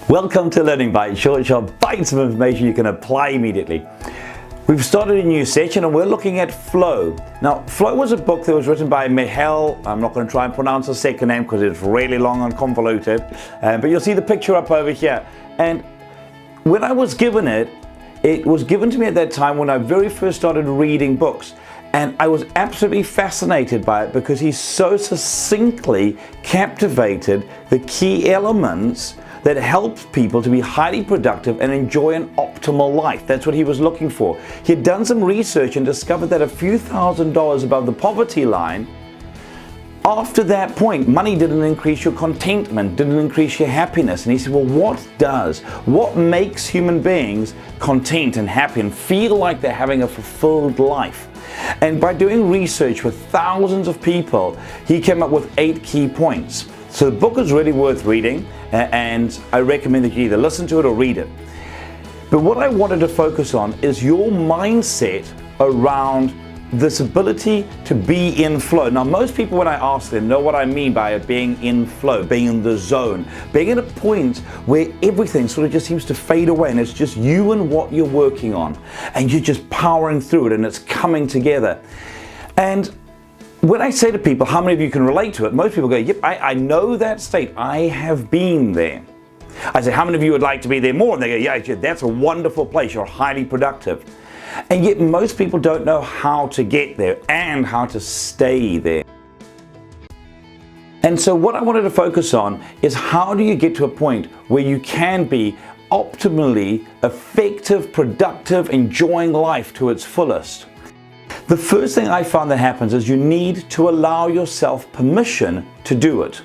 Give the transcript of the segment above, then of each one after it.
Welcome to Learning Bites, short bites of information you can apply immediately. We've started a new section and we're looking at flow. Now, Flow was a book that was written by Mihail. I'm not going to try and pronounce his second name because it's really long and convoluted, but you'll see the picture up over here. And when I was given it, it was given to me at that time when I very first started reading books. And I was absolutely fascinated by it because he so succinctly captivated the key elements that helps people to be highly productive and enjoy an optimal life. That's what he was looking for. He had done some research and discovered that a few $1,000s above the poverty line, after that point, money didn't increase your contentment, didn't increase your happiness. And he said, well, what makes human beings content and happy and feel like they're having a fulfilled life? And by doing research with thousands of people, he came up with 8 key points. So the book is really worth reading, and I recommend that you either listen to it or read it. But what I wanted to focus on is your mindset around this ability to be in flow. Now, most people, when I ask them, know what I mean by being in flow, being in the zone, being at a point where everything sort of just seems to fade away and it's just you and what you're working on, and you're just powering through it and it's coming together. And when I say to people, how many of you can relate to it? Most people go, yep, I know that state. I have been there. I say, how many of you would like to be there more? And they go, yeah, that's a wonderful place. You're highly productive. And yet most people don't know how to get there and how to stay there. And so what I wanted to focus on is how do you get to a point where you can be optimally effective, productive, enjoying life to its fullest. The first thing I found that happens is you need to allow yourself permission to do it.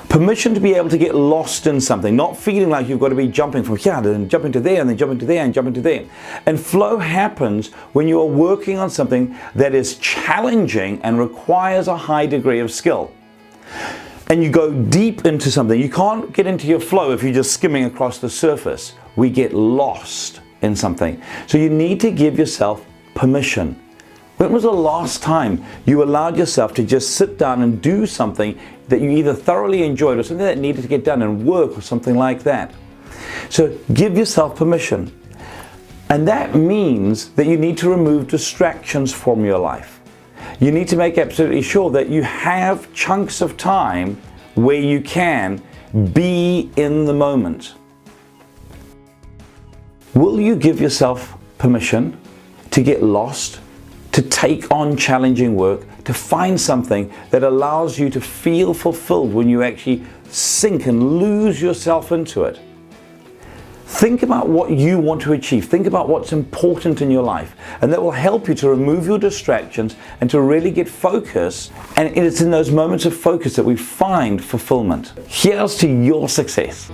Permission to be able to get lost in something, not feeling like you've got to be jumping from here and jumping to there and then jumping to there and jumping to there. And flow happens when you are working on something that is challenging and requires a high degree of skill. And you go deep into something. You can't get into your flow if you're just skimming across the surface. We get lost in something. So you need to give yourself permission. When was the last time you allowed yourself to just sit down and do something that you either thoroughly enjoyed or something that needed to get done in work or something like that? So give yourself permission. And that means that you need to remove distractions from your life. You need to make absolutely sure that you have chunks of time where you can be in the moment. Will you give yourself permission to get lost, to take on challenging work, to find something that allows you to feel fulfilled when you actually sink and lose yourself into it? Think about what you want to achieve. Think about what's important in your life, and that will help you to remove your distractions and to really get focus. And it's in those moments of focus that we find fulfillment. Here's to your success.